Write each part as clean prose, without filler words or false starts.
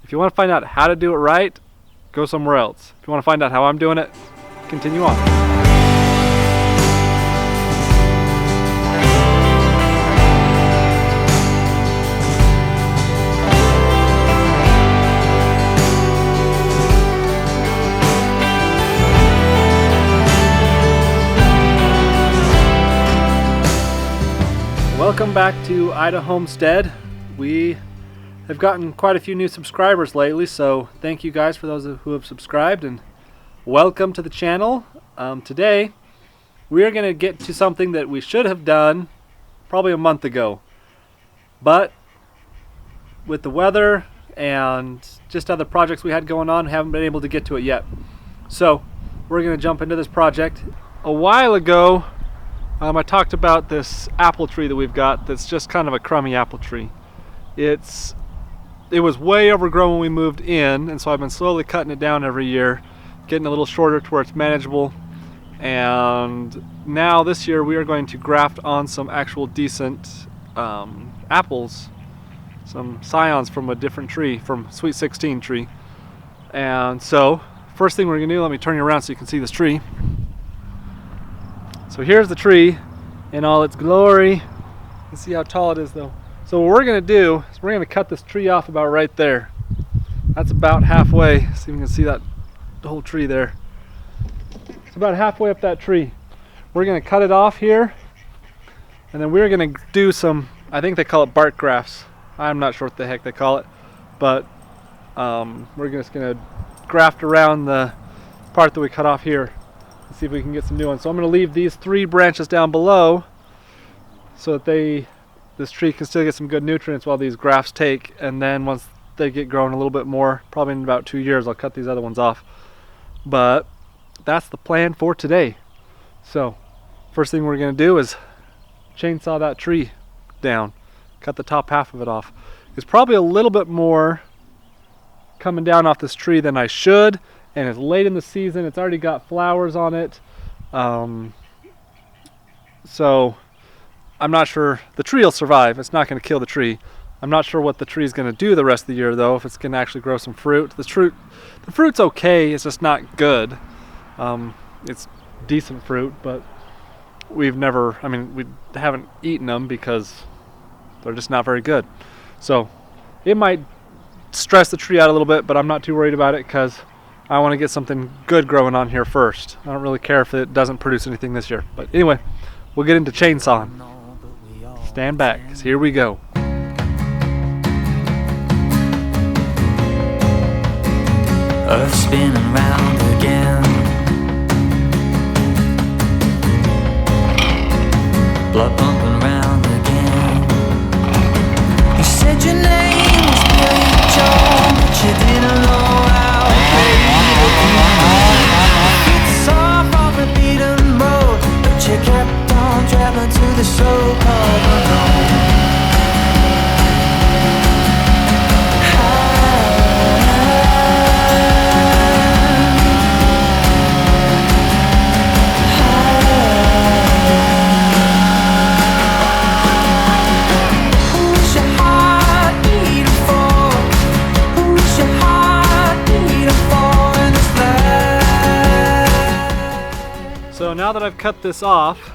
If you want to find out how to do it right, go somewhere else. If you want to find out how I'm doing it, continue on. Welcome back to Idahomestead. We have gotten quite a few new subscribers lately, so thank you guys for those who have subscribed and welcome to the channel. Today we are going to get to something that we should have done probably a month ago, but with the weather and just other projects we had going on, haven't been able to get to it yet. So we're going to jump into this project. A while ago I talked about this apple tree that we've got that's just kind of a crummy apple tree. It was way overgrown when we moved in, and so I've been slowly cutting it down every year, getting a little shorter to where it's manageable. And now this year we are going to graft on some actual decent apples, some scions from a different tree, from Sweet 16 tree. And so first thing we're going to do, let me turn you around so you can see this tree. So here's the tree in all its glory. You can see how tall it is though. So what we're going to do is we're going to cut this tree off about right there. That's about halfway. See if you can see that whole tree there. It's about halfway up that tree. We're going to cut it off here, and then we're going to do some, I think they call it bark grafts. I'm not sure what the heck they call it, but we're just going to graft around the part that we cut off here. See if we can get some new ones. So I'm going to leave these 3 branches down below so that this tree can still get some good nutrients while these grafts take, and then once they get growing a little bit more, probably in about 2 years, I'll cut these other ones off. But that's the plan for today. So first thing we're going to do is chainsaw that tree down, cut the top half of it off. It's probably a little bit more coming down off this tree than I should, and it's late in the season. It's already got flowers on it, so I'm not sure the tree will survive. It's not going to kill the tree. I'm not sure what the tree is going to do the rest of the year though, if it's going to actually grow some fruit. The fruit's okay, it's just not good. It's decent fruit, but we haven't eaten them because they're just not very good. So it might stress the tree out a little bit, but I'm not too worried about it because I want to get something good growing on here first. I don't really care if it doesn't produce anything this year. But anyway, we'll get into chainsawing. Stand back, because here we go. Earth spinning round again, blood pumping round again. You said your name was Billy Joe, but you didn't know how. It's off on the beaten road, but you kept on traveling to the so-called unknown. So now that I've cut this off,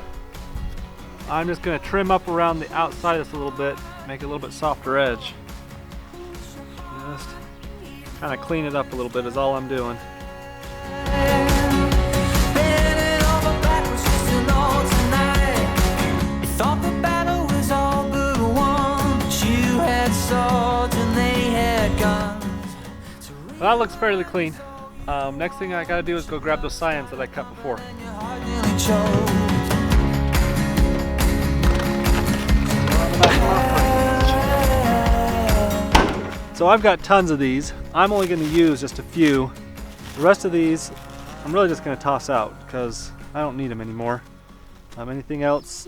I'm just going to trim up around the outside of this a little bit, make it a little bit softer edge. Just kind of clean it up a little bit is all I'm doing. Well, that looks fairly clean. Next thing I gotta do is go grab those scions that I cut before. So I've got tons of these. I'm only going to use just a few. The rest of these I'm really just going to toss out because I don't need them anymore. Anything else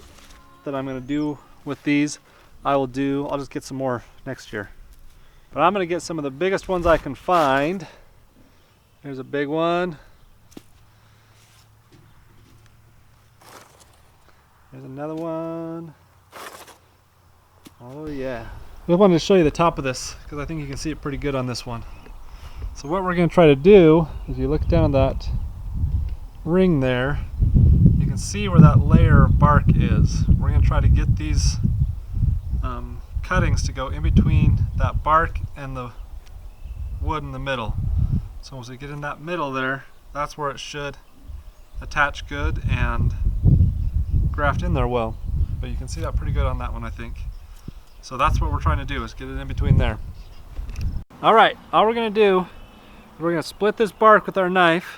that I'm going to do with these, I'll just get some more next year. But I'm going to get some of the biggest ones I can find. Here's a big one. There's another one. Oh yeah. I wanted to show you the top of this because I think you can see it pretty good on this one. So what we're going to try to do, if you look down that ring there, you can see where that layer of bark is. We're going to try to get these cuttings to go in between that bark and the wood in the middle. So once we get in that middle there, that's where it should attach good and graft in there well. But you can see that pretty good on that one, I think. So that's what we're trying to do, is get it in between there. Alright, all we're going to do, we're going to split this bark with our knife.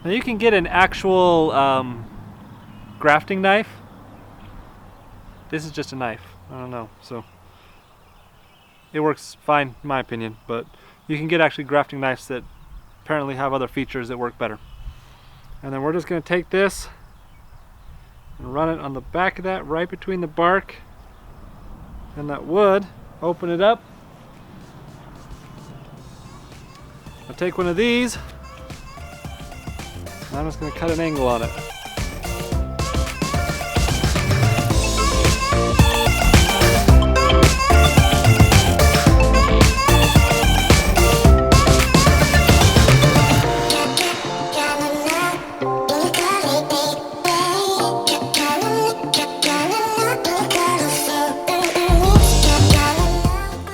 Now you can get an actual grafting knife. This is just a knife. I don't know, so it works fine in my opinion, but you can get actually grafting knives that apparently have other features that work better. And then we're just going to take this and run it on the back of that, right between the bark and that wood. Open it up. I'll take one of these. I'm just going to cut an angle on it.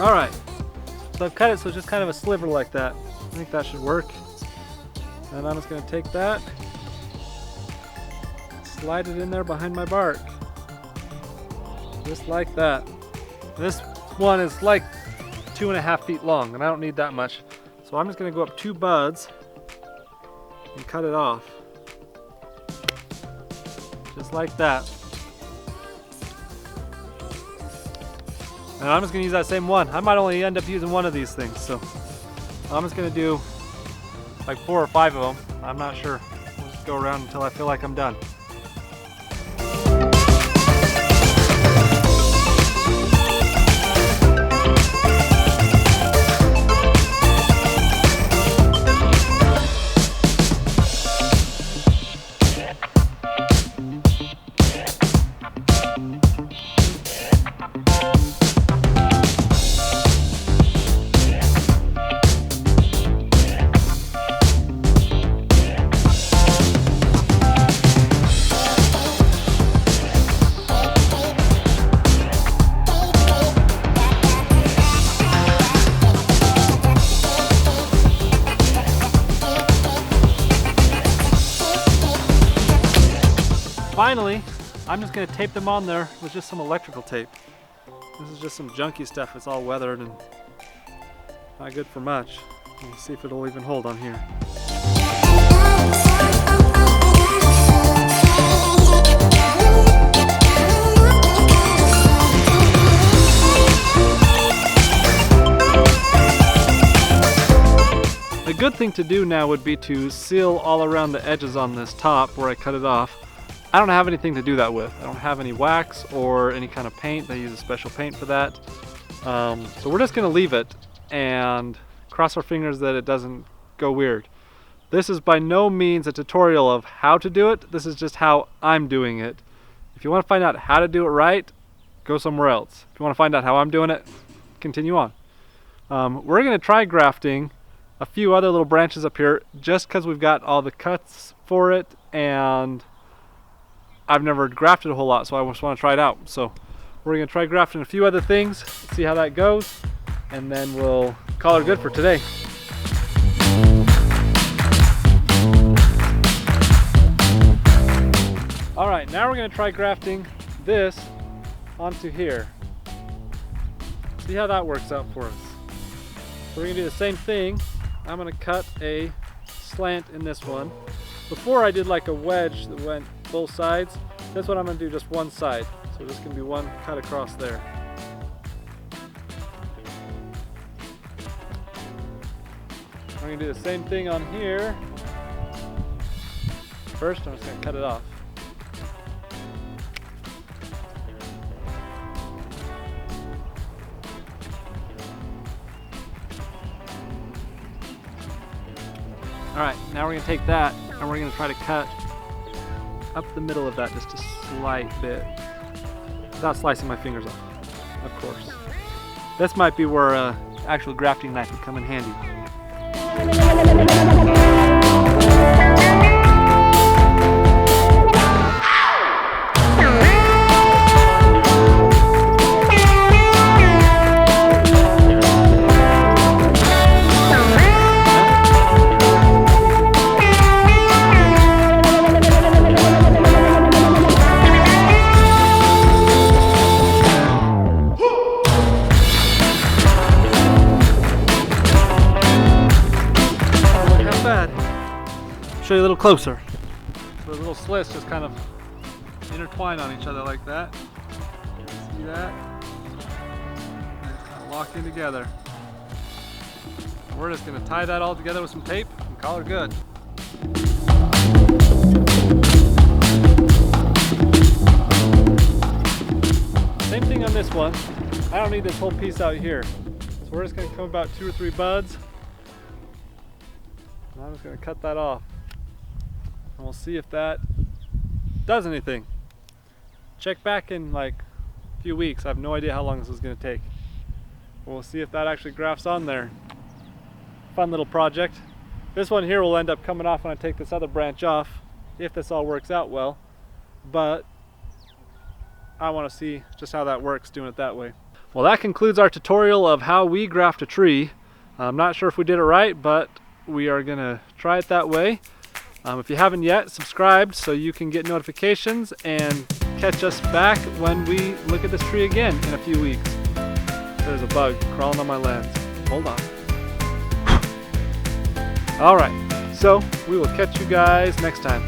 Alright, so I've cut it so it's just kind of a sliver like that. I think that should work. And I'm just going to take that, slide it in there behind my bark. Just like that. This one is like 2.5 feet long, and I don't need that much. So I'm just going to go up 2 buds and cut it off. Just like that. And I'm just going to use that same one. I might only end up using one of these things, so I'm just going to do like 4 or 5 of them. I'm not sure. We'll just go around until I feel like I'm done. Finally, I'm just going to tape them on there with just some electrical tape. This is just some junky stuff. It's all weathered and not good for much. Let's see if it'll even hold on here. A good thing to do now would be to seal all around the edges on this top where I cut it off. I don't have anything to do that with. I don't have any wax or any kind of paint. They use a special paint for that. So we're just going to leave it and cross our fingers that it doesn't go weird. This is by no means a tutorial of how to do it. This is just how I'm doing it. If you want to find out how to do it right, go somewhere else. If you want to find out how I'm doing it, continue on. We're going to try grafting a few other little branches up here just because we've got all the cuts for it, and I've never grafted a whole lot, so I just want to try it out. So we're going to try grafting a few other things, see how that goes, and then we'll call it good for today. Alright, now we're going to try grafting this onto here. See how that works out for us. So we're going to do the same thing. I'm going to cut a slant in this one. Before I did like a wedge that went both sides. This one I'm going to do just one side. So this can be one cut across there. I'm going to do the same thing on here. First I'm just going to cut it off. Alright, now we're going to take that and we're going to try to cut up the middle of that just a slight bit. Without slicing my fingers off, of course. This might be where an actual grafting knife would come in handy. Show you a little closer. So the little slits just kind of intertwine on each other like that. See that? They just kind of lock in together. And we're just going to tie that all together with some tape and call her good. Same thing on this one. I don't need this whole piece out here. So we're just going to come about 2 or 3 buds. And I'm just going to cut that off. And we'll see if that does anything. Check back in like a few weeks. I have no idea how long this is going to take. We'll see if that actually grafts on there. Fun little project. This one here will end up coming off when I take this other branch off, if this all works out well. But I want to see just how that works doing it that way. Well, that concludes our tutorial of how we graft a tree. I'm not sure if we did it right, but we are going to try it that way. If you haven't yet, subscribe so you can get notifications and catch us back when we look at this tree again in a few weeks. There's a bug crawling on my lens. Hold on. Alright, so we will catch you guys next time.